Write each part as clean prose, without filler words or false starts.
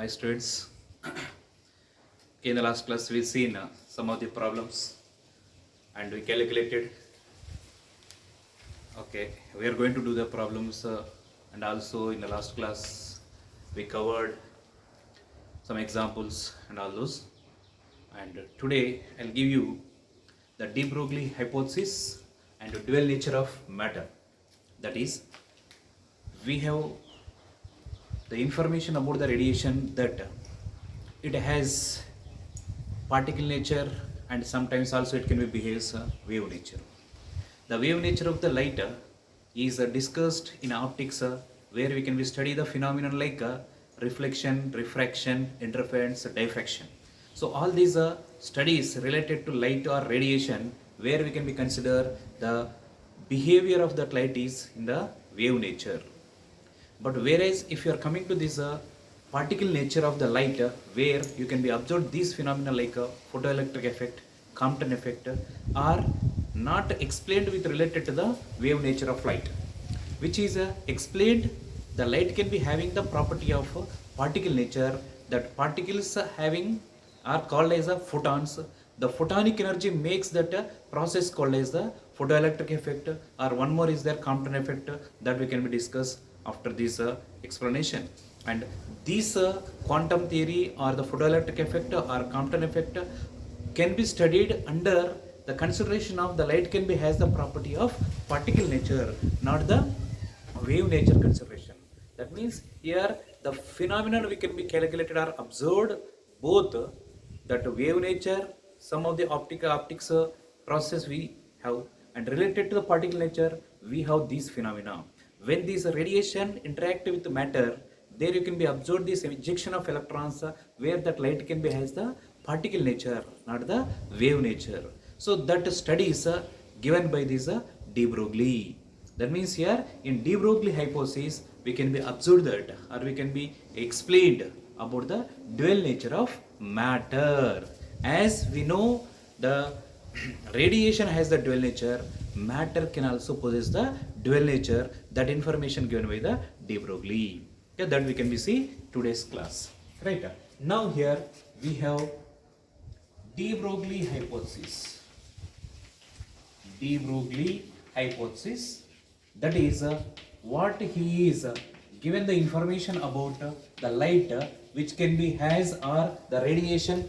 Hi students. In the last class we've seen some of the problems and we calculated. Okay, we are going to do the problems and also in the last class we covered some examples and all those. And today I'll give you the de Broglie hypothesis and the dual nature of matter. That is, we have the information about the radiation that it has particle nature and sometimes also it can be behaves wave nature. The wave nature of the light is discussed in optics where we can study the phenomenon like reflection, refraction, interference, diffraction. So all these studies related to light or radiation where we can be consider the behavior of that light is in the wave nature. But whereas if you are coming to this particle nature of the light where you can be observed these phenomena like photoelectric effect, Compton effect are not explained with related to the wave nature of light, which is explained the light can be having the property of particle nature, that particles having are called as photons. The photonic energy makes that process called as the photoelectric effect, or one more is there Compton effect that we can be discussed after this explanation. And this quantum theory or the photoelectric effect or Compton effect can be studied under the consideration of the light can be has the property of particle nature, not the wave nature consideration. That means here the phenomenon we can be calculated or observed both that wave nature, some of the optics process we have, and related to the particle nature we have these phenomena. When these radiation interact with matter, there you can be observed this ejection of electrons where that light can be has the particle nature, not the wave nature. So that study is given by this de Broglie. That means here in de Broglie hypothesis we can be observed that or we can be explained about the dual nature of matter. As we know the radiation has the dual nature, matter can also possess the dual nature. That information given by the de Broglie. Okay, that we can be see today's class. Right. Now here we have de Broglie hypothesis. De Broglie hypothesis, that is what he is given the information about the light which can be has or the radiation,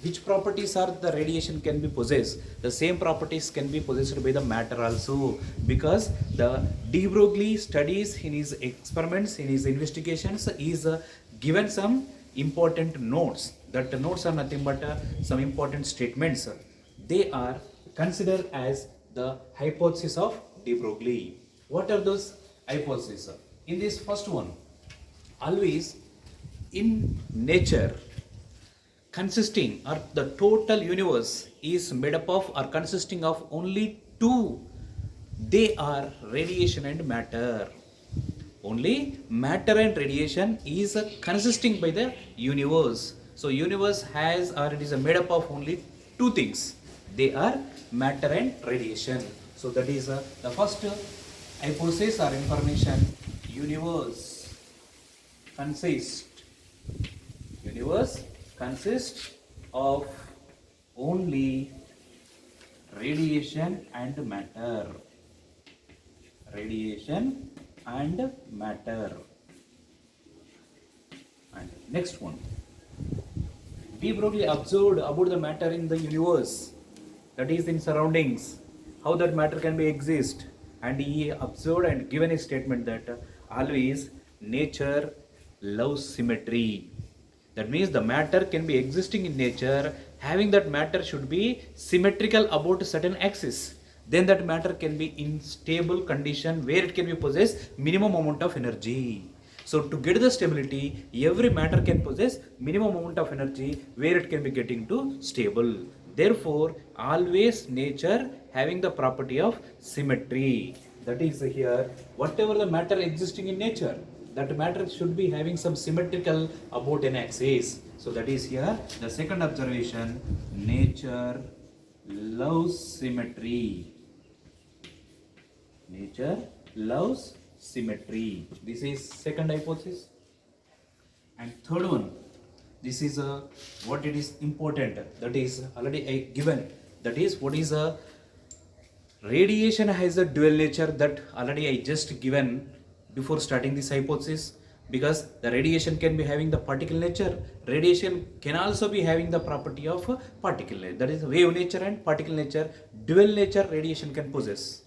which properties are the radiation can be possessed, the same properties can be possessed by the matter also, because the de Broglie studies in his experiments, in his investigations is given some important notes. That notes are nothing but some important statements. They are considered as the hypothesis of de Broglie. What are those hypotheses? In this first one, always in nature, consisting or the total universe is made up of or consisting of only two. They are radiation and matter. Only matter and radiation is consisting by the universe. So universe has or it is made up of only two things. They are matter and radiation. So that is the first hypothesis or information. Universe consists of only radiation and matter. Radiation and matter. And next one, de Broglie observed about the matter in the universe, that is in surroundings, how that matter can be exist, and he observed and given a statement that always nature loves symmetry. That means the matter can be existing in nature, having that matter should be symmetrical about a certain axis. Then that matter can be in stable condition where it can be possess minimum amount of energy. So to get the stability, every matter can possess minimum amount of energy where it can be getting to stable. Therefore, always nature having the property of symmetry. That is here, whatever the matter existing in nature, that matter should be having some symmetrical about an axis. So that is here the second observation, nature loves symmetry. Nature loves symmetry. This is second hypothesis. And third one, this is what it is important, that is already I given, that is what is a radiation has a dual nature, that already I just given before starting this hypothesis. Because the radiation can be having the particle nature, radiation can also be having the property of particle nature, that is wave nature and particle nature. Dual nature radiation can possess.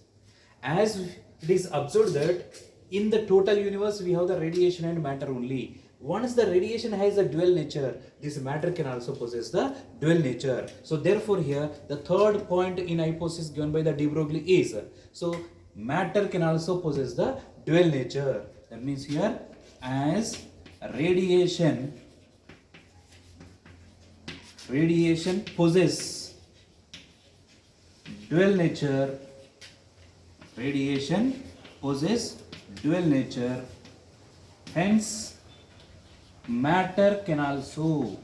As it is observed that in the total universe we have the radiation and matter only. Once the radiation has a dual nature, this matter can also possess the dual nature. So therefore here the third point in hypothesis given by the de Broglie is, so matter can also possess the dual nature. That means here, as radiation possess dual nature, radiation possess dual nature, hence matter can also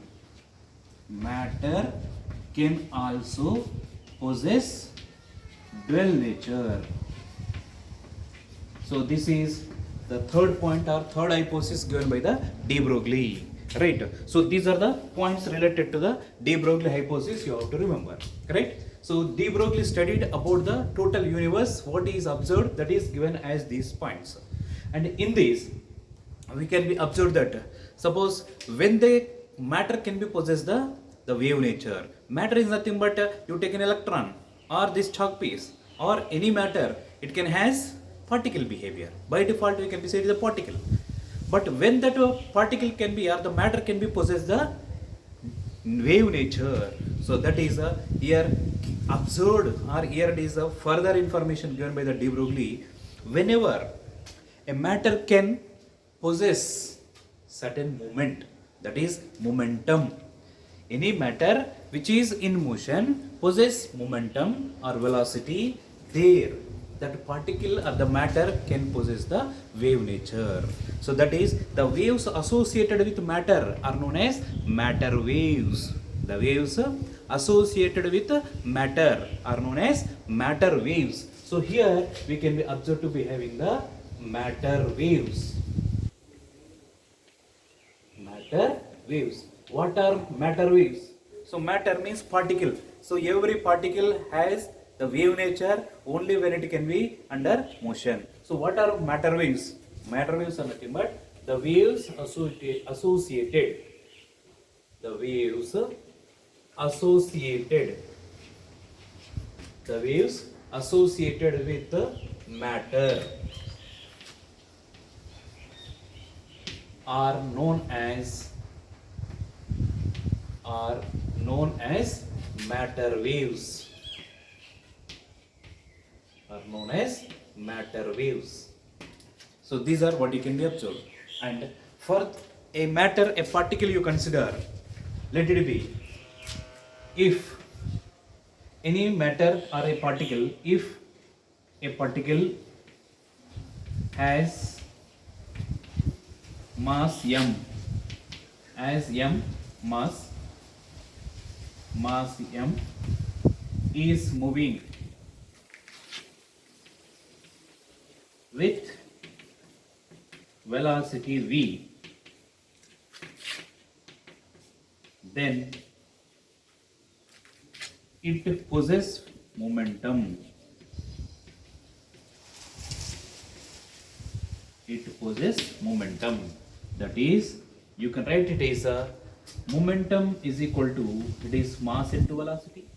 possess dual nature. So this is the third point or third hypothesis given by the de Broglie, right? So these are the points related to the de Broglie hypothesis you have to remember, correct? So de Broglie studied about the total universe, what is observed, that is given as these points. And in this we can be observed that suppose when the matter can be possess the wave nature. Matter is nothing but you take an electron or this chalk piece or any matter, it can has particle behavior. By default we can be said is a particle. But when that particle can be or the matter can be possess the wave nature, so that is here observed, or here it is a further information given by the de Broglie. Whenever a matter can possess certain moment, that is momentum. Any matter which is in motion possess momentum or velocity, there that particle or the matter can possess the wave nature. So that is the waves associated with matter are known as matter waves. The waves associated with matter are known as matter waves. So here we can be observed to be having the matter waves. Matter waves. What are matter waves? So matter means particle. So every particle has the wave nature only when it can be under motion. So what are matter waves? Matter waves are nothing but the waves associated. The waves associated. The waves associated with matter are known as matter waves. Are known as matter waves. So these are what you can be observed. And for a matter, a particle you consider, let it be, if any matter or a particle, if a particle has mass m, as m mass m is moving with velocity v, then it possesses momentum. It possesses momentum. That is, you can write it as a momentum is equal to, it is mass into velocity,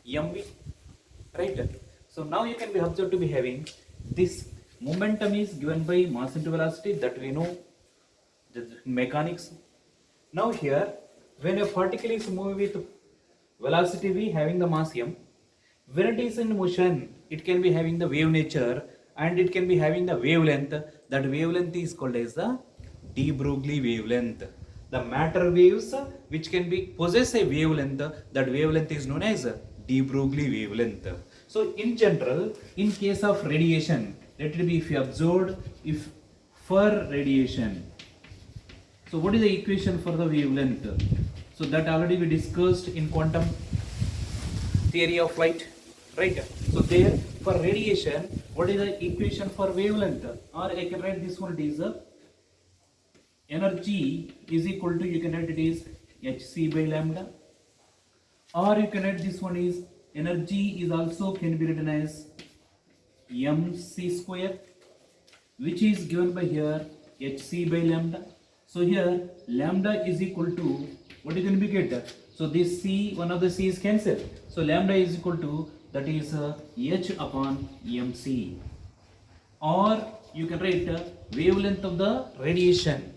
mv, right? So now you can be observed to be having this momentum is given by mass into velocity, that we know the mechanics. Now here, when a particle is moving with velocity v having the mass m, when it is in motion, it can be having the wave nature and it can be having the wavelength. That wavelength is called as the de Broglie wavelength. The matter waves which can be possess a wavelength, that wavelength is known as de Broglie wavelength. So in general, in case of radiation, let it be if you observed, if for radiation, so what is the equation for the wavelength? So that already we discussed in quantum theory of light, right? So there for radiation, what is the equation for wavelength? Or I can write this one, it is energy is equal to, you can write it is hc by lambda, or you can write this one is energy is also can be written as mc square, which is given by here hc by lambda. So here lambda is equal to, what is going to be get? So this c, one of the c is cancelled. So lambda is equal to, that is h upon mc. Or you can write wavelength of the radiation,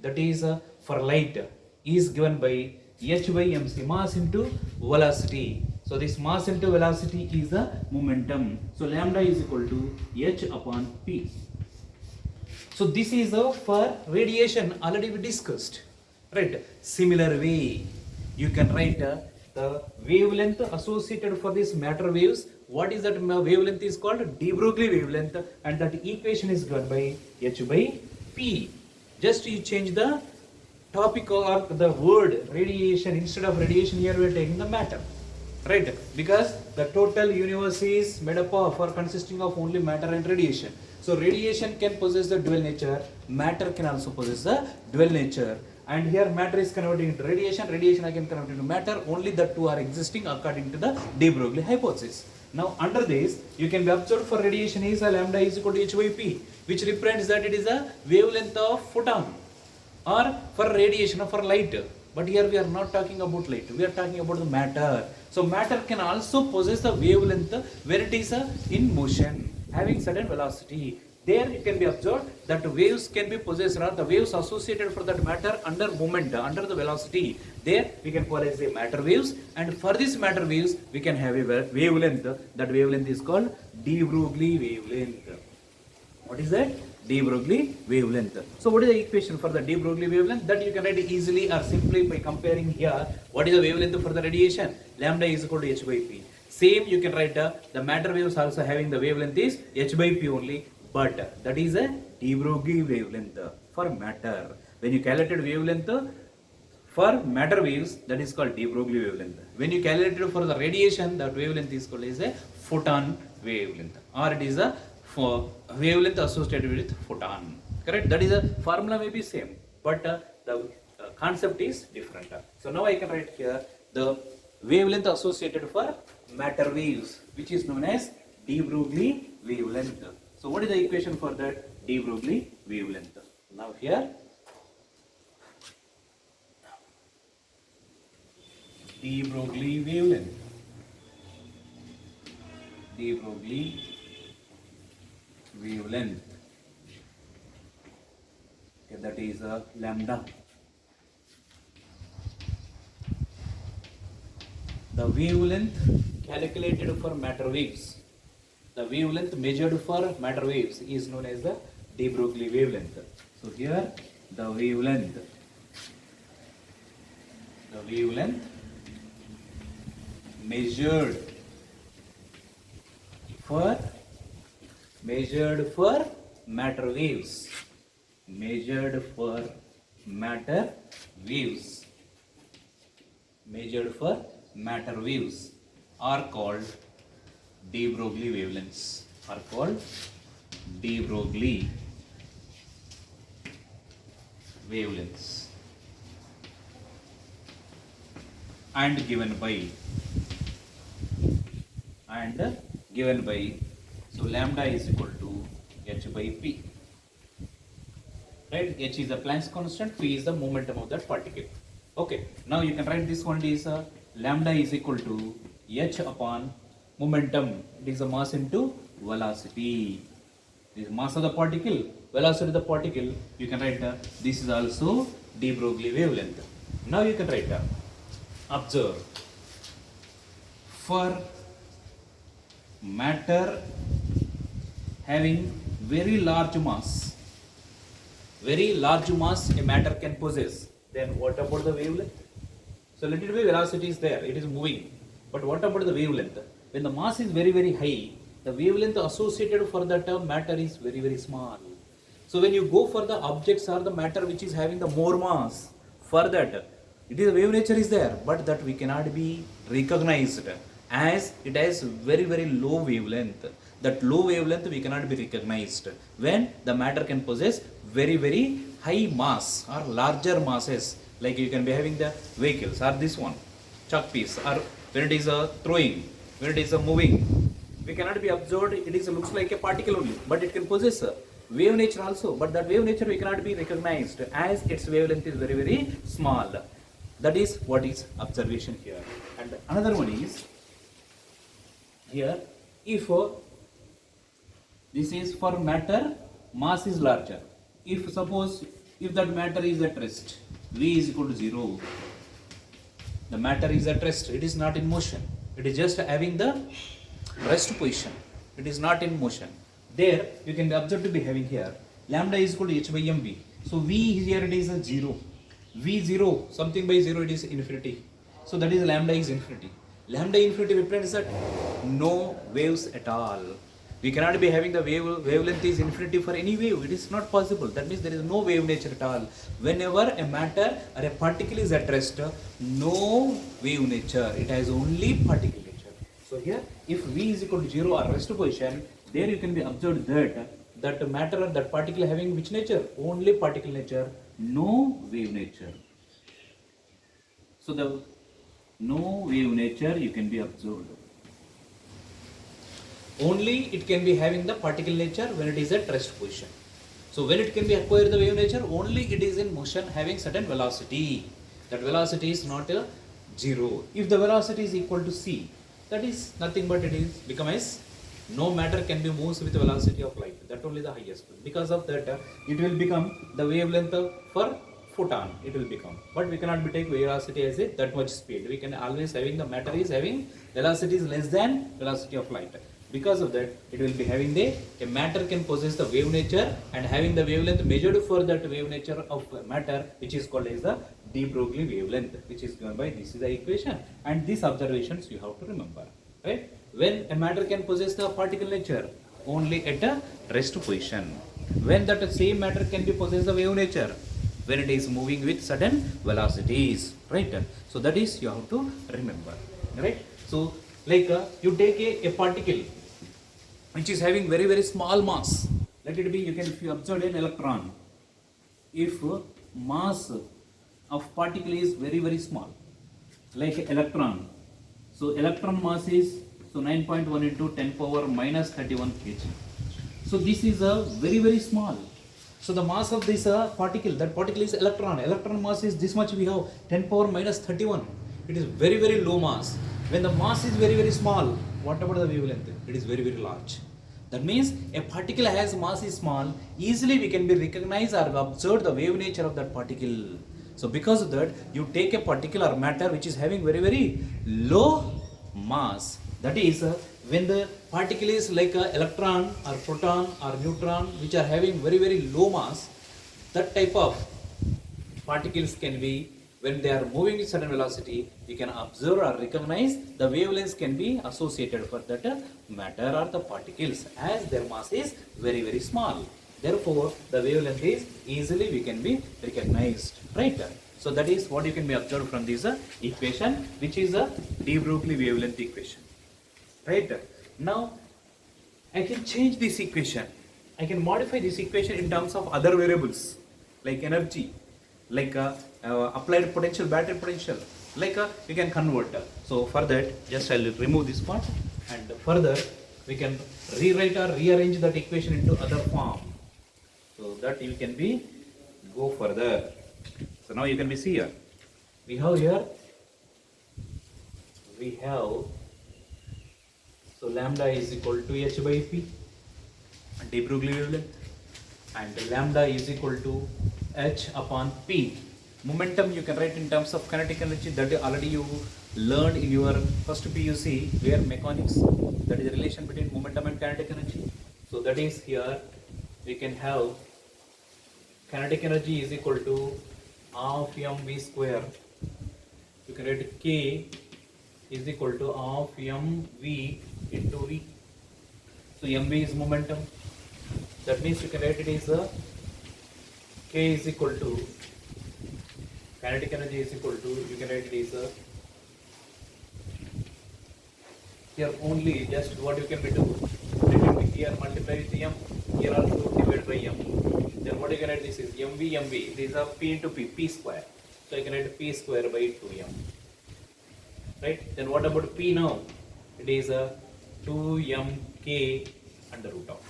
that is for light, is given by h by mc, mass into velocity. So this mass into velocity is the momentum. So lambda is equal to h upon p. So this is for radiation, already we discussed, right? Similar way, you can write the wavelength associated for this matter waves. What is that wavelength is called? De Broglie wavelength, and that equation is given by h by p. Just you change the topic or the word radiation, instead of radiation here we are taking the matter, right? Because the total universe is made up of or consisting of only matter and radiation. So radiation can possess the dual nature, matter can also possess the dual nature. And here matter is converted into radiation, radiation again converted into matter, only the two are existing according to the de Broglie hypothesis. Now under this, you can be observed for radiation is a lambda is equal to h by p, which represents that it is a wavelength of photon, or for radiation or for light. But here we are not talking about light, we are talking about the matter. So matter can also possess the wavelength where it is in motion, having certain velocity. There it can be observed that waves can be possessed, or the waves associated for that matter under moment, under the velocity. There we can call as the matter waves, and for these matter waves we can have a wavelength. That wavelength is called de Broglie wavelength. What is that? De Broglie wavelength. So what is the equation for the de Broglie wavelength? That you can write easily or simply by comparing here. What is the wavelength for the radiation? Lambda is equal to h by p. Same you can write the matter waves also having the wavelength is h by p only, but that is a de Broglie wavelength for matter. When you calculated wavelength for matter waves, that is called de Broglie wavelength. When you calculate it for the radiation, that wavelength is called as a photon wavelength, or it is a wavelength associated with photon. Correct? That is a formula may be same, but the concept is different. So now I can write here the wavelength associated for matter waves, which is known as de Broglie wavelength. So what is the equation for that de Broglie wavelength? Now here de Broglie wavelength, de Broglie wavelength, okay, that is lambda. The wavelength calculated for matter waves, the wavelength measured for matter waves is known as the de Broglie wavelength. So here the wavelength measured for matter waves, measured for matter waves are called de Broglie wavelengths, are called de Broglie wavelengths, and given by so lambda is equal to h by p, right? H is the Planck's constant, p is the momentum of that particle. Okay, now you can write this one is lambda is equal to h upon momentum. It is the mass into velocity. This is mass of the particle, velocity of the particle. You can write this is also de Broglie wavelength. Now you can write observe for matter having very large mass a matter can possess, then what about the wavelength? So let it be velocity is there, it is moving, but what about the wavelength? When the mass is very very high, the wavelength associated for that matter is very very small. So when you go for the objects or the matter which is having the more mass, for that it is the wave nature is there, but that we cannot be recognized as it has very very low wavelength. That low wavelength we cannot be recognized when the matter can possess very high mass or larger masses, like you can be having the vehicles or this one chalk piece, or when it is throwing, when it is moving, we cannot be observed, it is looks like a particle only, but it can possess a wave nature also, but that wave nature we cannot be recognized as its wavelength is very small. That is what is observation here. And another one is here, if this is for matter, mass is larger. If suppose if that matter is at rest, V is equal to 0, the matter is at rest, it is not in motion, it is just having the rest position, it is not in motion. There you can observe to be having here lambda is equal to h by mv. So V here it is a 0, V0 something by 0 it is infinity, so that is lambda is infinity. Lambda infinity represents that no waves at all. We cannot be having the wavelength is infinity for any wave. It is not possible. That means there is no wave nature at all. Whenever a matter or a particle is at rest, no wave nature. It has only particle nature. So here, if V is equal to 0 or rest position, there you can be observed that matter or that particle having which nature? Only particle nature, no wave nature. So the no wave nature you can be observed. Only it can be having the particle nature when it is at rest position. So when it can be acquired the wave nature, only it is in motion having certain velocity. That velocity is not a 0. If the velocity is equal to c, that is nothing but it is become as no matter can be moves with the velocity of light. That only the highest. Because of that, it will become the wavelength for photon. It will become. But we cannot be take velocity as a that much speed. We can always having the matter is having velocity is less than velocity of light. Because of that, it will be having a matter can possess the wave nature and having the wavelength measured for that wave nature of matter, which is called as the de Broglie wavelength, which is given by this is the equation. And these observations you have to remember, right? When a matter can possess the particle nature, only at a rest position. When that same matter can be possess the wave nature, when it is moving with certain velocities, right? So that is you have to remember, right? So like you take a particle which is having very small mass. Let it be, you can, if you observe an electron, if mass of particle is very small, like electron, so electron mass is 9.1 into 10 power minus 31 kg. So this is a very small. So the mass of this particle, that particle is electron. Electron mass is this much, we have 10 power minus 31. It is very low mass. When the mass is very small, what about the wavelength? It is very large. That means a particle has mass is small, easily we can be recognize or observe the wave nature of that particle. So because of that, you take a particular matter which is having very low mass. That is when the particle is like a electron or proton or neutron which are having very low mass, that type of particles can be, when they are moving with certain velocity, we can observe or recognize the wavelengths can be associated for that matter or the particles as their mass is very small. Therefore, the wavelength is easily we can be recognized, right? So that is what you can be observed from this equation, which is a de Broglie wavelength equation, right? Now, I can change this equation. I can modify this equation in terms of other variables like energy, like applied potential, battery potential, like we can convert. So for that, just I'll remove this part, and further we can rewrite or rearrange that equation into other form, so that you can be go further. So now you can be see here. We have here. We have, so lambda is equal to h by p, de Broglie wavelength, and lambda is equal to h upon p. Momentum you can write in terms of kinetic energy, that already you learned in your first PUC where mechanics, that is the relation between momentum and kinetic energy. So that is here we can have kinetic energy is equal to half mv square. You can write k is equal to half mv into v. So mv is momentum. That means you can write it is k is equal to kinetic energy is equal to, you can write it is here only just what you can be do, let it be here multiply with m, here also divide by m. Then what you can write, this is mv, this is a p into p square. So I can write p square by 2m. Right? Then what about p now? It is a 2mk under root of.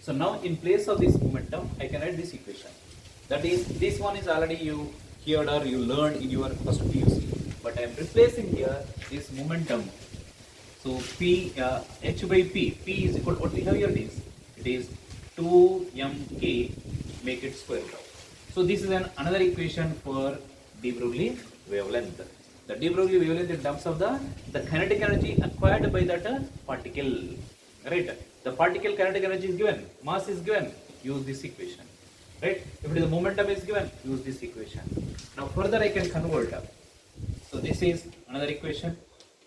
So now in place of this momentum, I can write this equation. That is, this one is already you heard or you learned in your first PUC. But I am replacing here this momentum. So p h by p is equal to what we have here is, it is 2mk, make it square root of. So this is another equation for de Broglie wavelength. The de Broglie wavelength in terms of the kinetic energy acquired by that particle, right? The particle kinetic energy is given, mass is given, use this equation, right? If it is the momentum is given, use this equation. Now further I can convert. So this is another equation,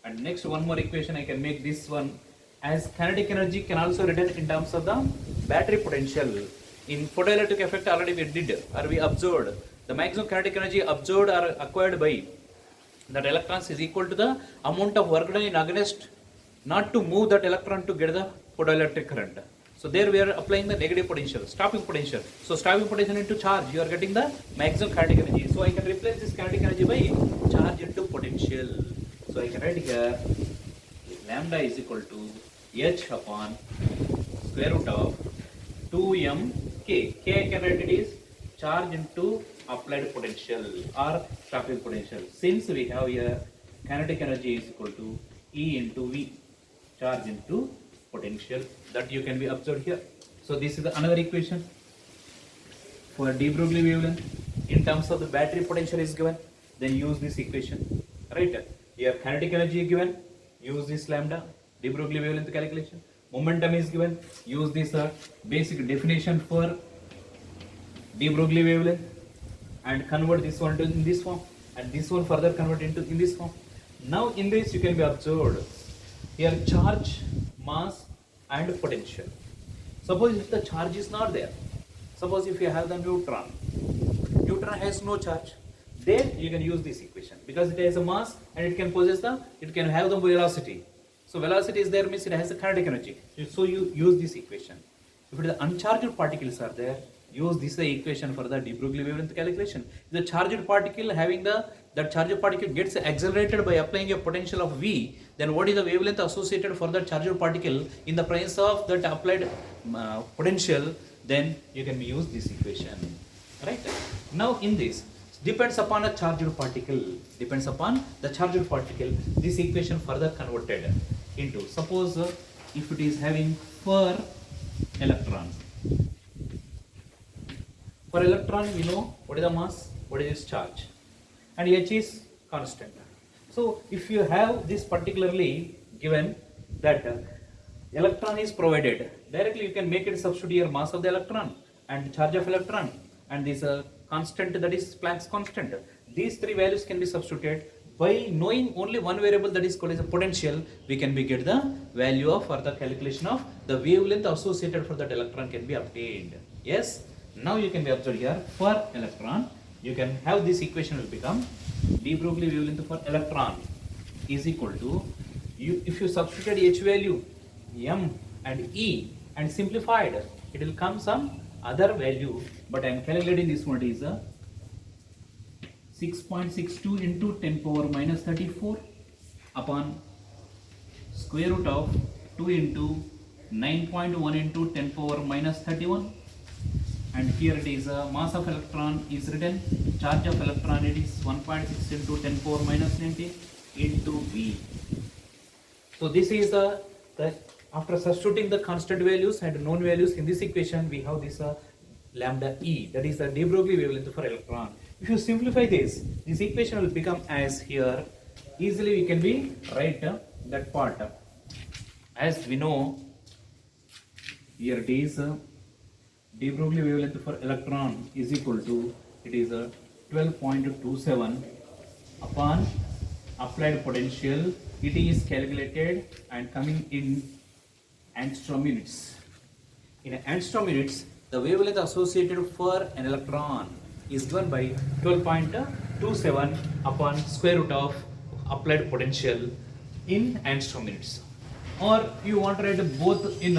and next one more equation I can make this one as kinetic energy can also written in terms of the battery potential. In photoelectric effect already we did or we observed the maximum kinetic energy observed or acquired by that electrons is equal to the amount of work done in against not to move that electron to get the photoelectric current. So there we are applying the negative potential, stopping potential. So stopping potential into charge, you are getting the maximum kinetic energy. So I can replace this kinetic energy by charge into potential. So I can write here lambda is equal to h upon square root of 2mk. K I can write it is charge into applied potential or stopping potential. Since we have here kinetic energy is equal to E into V, charge into potential, that you can be observed here. So this is another equation for de Broglie wavelength. In terms of the battery potential is given, then use this equation, right? Here kinetic energy is given, use this lambda, de Broglie wavelength calculation. Momentum is given, use this basic definition for de Broglie wavelength and convert this one to in this form, and this one further convert into in this form. Now in this you can be observed here charge, mass and potential. Suppose if the charge is not there, suppose if you have the neutron has no charge, then you can use this equation because it has a mass and it can possess it can have the velocity. So velocity is there means it has the kinetic energy. So you use this equation. If the uncharged particles are there, use this equation for the de Broglie wavelength calculation. If the charged particle having that charged particle gets accelerated by applying a potential of V, then what is the wavelength associated for the charged particle in the presence of that applied potential, then you can use this equation, right? Now in this depends upon a charged particle, this equation further converted into, suppose if it is having for electron we know what is the mass, what is its charge, and H is constant. So if you have this particularly given that electron is provided, directly you can make it substitute here mass of the electron and charge of electron and this constant, that is Planck's constant. These three values can be substituted. By knowing only one variable, that is called as a potential, we can get the value of for the calculation of the wavelength associated for that electron can be obtained. Yes. Now you can be observed here for electron, you can have this equation will become de Broglie wavelength for electron is equal to if you substitute H value, M and E and simplified, it will come some other value, but I am calculating this one is 6.62 into 10 power minus 34 upon square root of 2 into 9.1 into 10 power minus 31. And here it is mass of electron is written, charge of electron it is 1.6 into 10 power minus 19 into V. So this is the after substituting the constant values and known values in this equation, we have this lambda E, that is the de Broglie wavelength for electron. If you simplify this equation will become as here, easily we can be write that part as we know here it is de Broglie wavelength for electron is equal to, it is 12.27 upon applied potential. It is calculated and coming in angstrom units. In angstrom units, the wavelength associated for an electron is given by 12.27 upon square root of applied potential in angstrom units. Or you want to write both in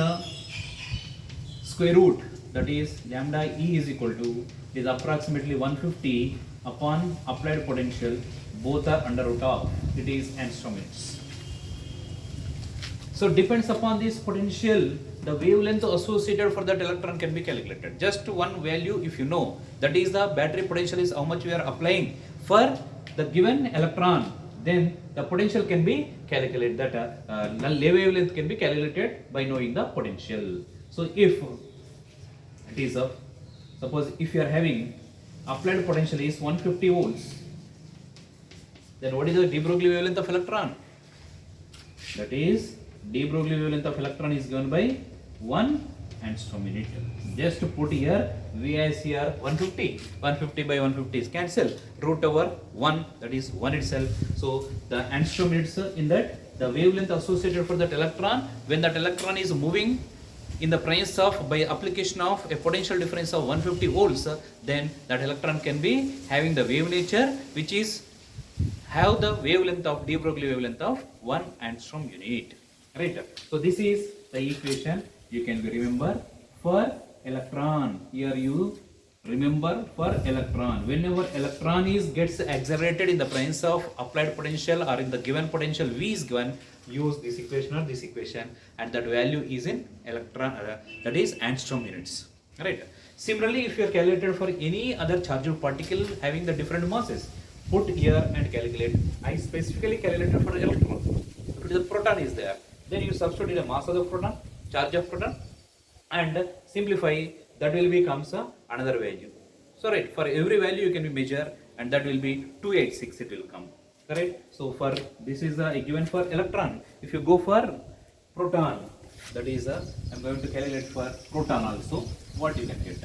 square root, that is lambda E is equal to, is approximately 150 upon applied potential, both are under root of, it is angstrom units. So depends upon this potential, the wavelength associated for that electron can be calculated. Just one value if you know, that is the battery potential is how much we are applying for the given electron, then the potential can be calculated, that wavelength can be calculated by knowing the potential. So if it is a, suppose if you are having applied potential is 150 volts, then what is the de Broglie wavelength of electron? That is de Broglie wavelength of electron is given by 1 angstrom unit. Just to put here, V as here 150 by 150 is cancel, root over 1, that is 1 itself. So the angstrom units in that, the wavelength associated for that electron, when that electron is moving in the presence of, by application of a potential difference of 150 volts, then that electron can be having the wave nature which is have the wavelength of de Broglie wavelength of 1 angstrom unit. Right. So this is the equation you can remember for electron. Here you remember for electron. Whenever electron is gets accelerated in the presence of applied potential or in the given potential V is given, use this equation or this equation, and that value is in electron, that is angstrom units. Right. Similarly, if you are calculated for any other charged particle having the different masses, put here and calculate. I specifically calculated for the electron. If the proton is there, then you substitute the mass of the proton, charge of proton, and simplify, that will becomes another value. So right, for every value you can be measure, and that will be 286 it will come. Correct? So for this is given for electron. If you go for proton, that is I'm going to calculate for proton also, what you can get.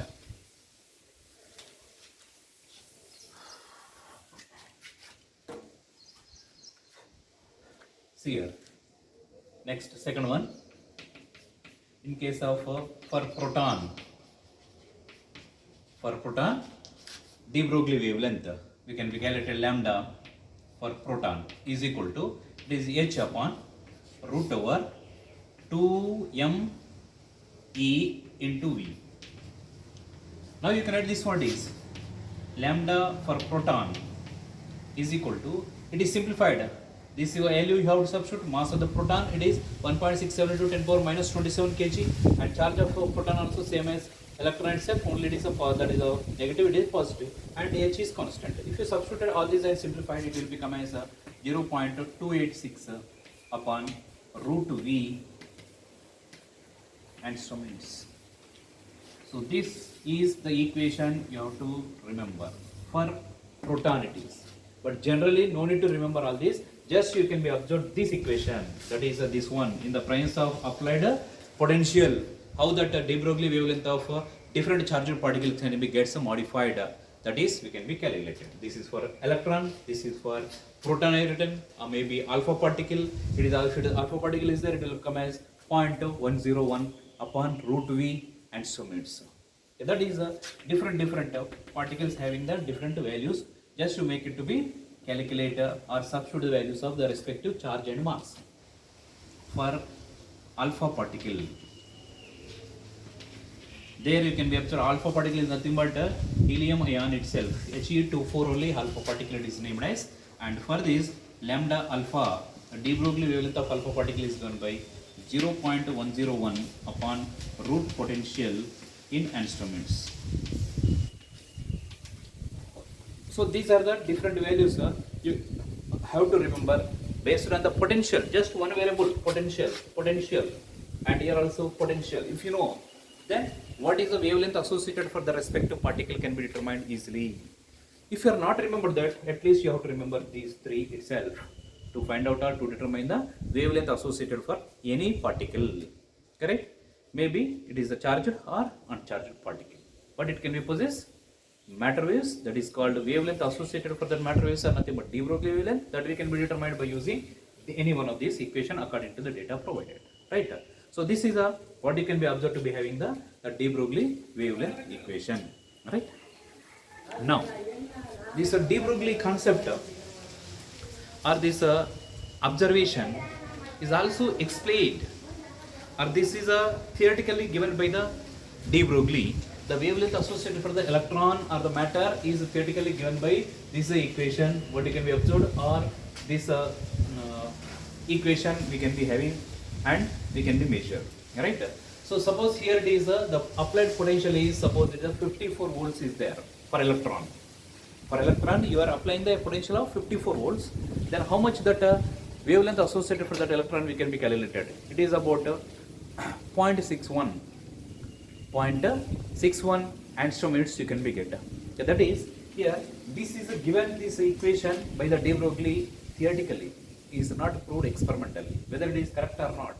See here. Next, second one. In case of for proton, de Broglie wavelength, we can calculate lambda for proton is equal to, it is h upon root over 2m e into v. Now you can write this one is lambda for proton is equal to, it is simplified. This value you have to substitute, mass of the proton it is 1.67 to 10 power minus 27 kg, and charge of proton also same as electron itself, only it is a that is a negative, it is positive, and H is constant. If you substitute all these and simplify, it will become as 0.286 upon root V angstrom units. So this is the equation you have to remember for proton it is. But generally no need to remember all this. Just you can be observed this equation, that is this one, in the presence of applied potential, how that de Broglie wavelength of different charged particles can be gets modified, that is we can be calculated. This is for electron, this is for proton I written, or maybe alpha particle. It is alpha particle is there, it will come as 0.101 upon root V angstrom units. That is different particles having the different values, just to make it to be calculator or substitute the values of the respective charge and mass. For alpha particle, there you can be observed alpha particle is nothing but helium ion itself, He24 only alpha particle it is named as, and for this lambda alpha, de Broglie wavelength of alpha particle is given by 0.101 upon root potential in angstrom units. So these are the different values you have to remember based on the potential. Just one variable, potential, and here also potential. If you know, then what is the wavelength associated for the respective particle can be determined easily. If you are not remember that, at least you have to remember these three itself to find out or to determine the wavelength associated for any particle. Correct? Maybe it is a charged or uncharged particle, but it can be possess matter waves, that is called wavelength associated for that matter waves are nothing but de Broglie wavelength, that we can be determined by using any one of these equation according to the data provided. Right? So this is what you can be observed to be having the de Broglie wavelength equation. Right? Now this de Broglie concept or this observation is also explained, or this is theoretically given by the de Broglie, the wavelength associated for the electron or the matter is theoretically given by this equation, what can be observed, or this equation we can be having and we can be measured, right? So suppose here it is the applied potential is, suppose it is 54 volts is there for electron. For electron you are applying the potential of 54 volts, then how much that wavelength associated for that electron we can be calculated. It is about 0.61 angstrom units you can be get. So that is here this is given, this equation by the de Broglie theoretically is not proved experimentally whether it is correct or not.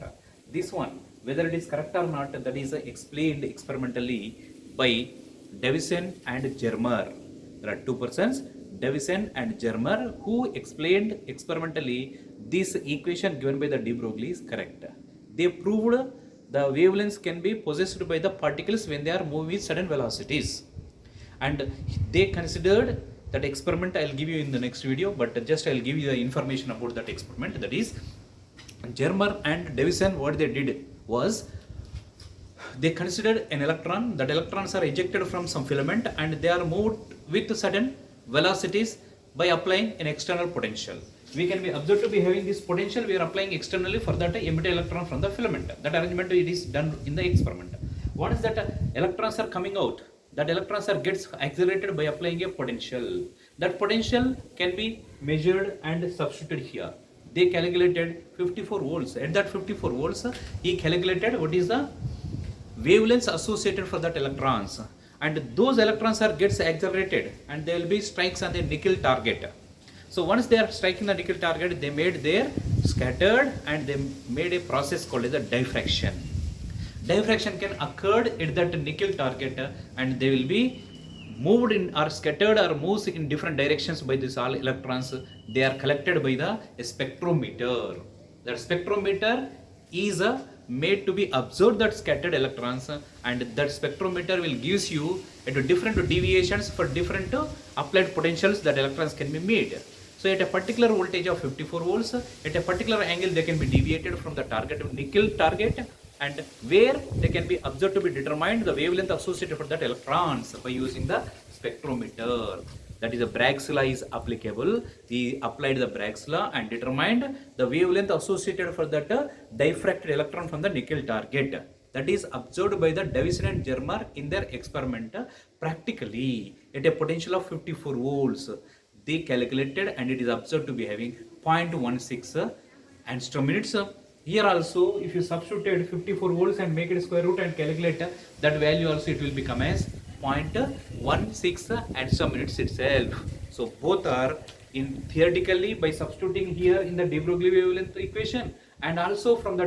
This one whether it is correct or not, that is explained experimentally by Davison and Germer. There are two persons, Davison and Germer, who explained experimentally this equation given by the de Broglie is correct. They proved the wavelengths can be possessed by the particles when they are moving with certain velocities. And they considered that experiment, I'll give you in the next video, but just I'll give you the information about that experiment. That is, Germer and Davison, what they did was, they considered an electron, that electrons are ejected from some filament and they are moved with certain velocities by applying an external potential. We can be observed to be having this potential, we are applying externally for that emitted electron from the filament. That arrangement it is done in the experiment. What is that electrons are coming out? That electrons are gets accelerated by applying a potential. That potential can be measured and substituted here. They calculated 54 volts. At that 54 volts, he calculated what is the wavelengths associated for that electrons, and those electrons are gets accelerated and there will be strikes on the nickel target. So once they are striking the nickel target, they made their scattered and they made a process called as the diffraction. Diffraction can occur at that nickel target and they will be moved in or scattered or moves in different directions by these all electrons. They are collected by the spectrometer. That spectrometer is made to be observed that scattered electrons, and that spectrometer will gives you different deviations for different applied potentials that electrons can be made. So at a particular voltage of 54 volts, at a particular angle they can be deviated from the target nickel target, and where they can be observed to be determined the wavelength associated for that electrons by using the spectrometer. That is, a Bragg's law is applicable. We applied the Bragg's law and determined the wavelength associated for that diffracted electron from the nickel target. That is observed by the Davison and Germer in their experiment practically at a potential of 54 volts. They calculated and it is observed to be having 0.16 angstrom units. Here also, if you substitute 54 volts and make it square root and calculate that value, also it will become as 0.16 angstrom units itself. So both are in theoretically by substituting here in the de Broglie wavelength equation, and also from the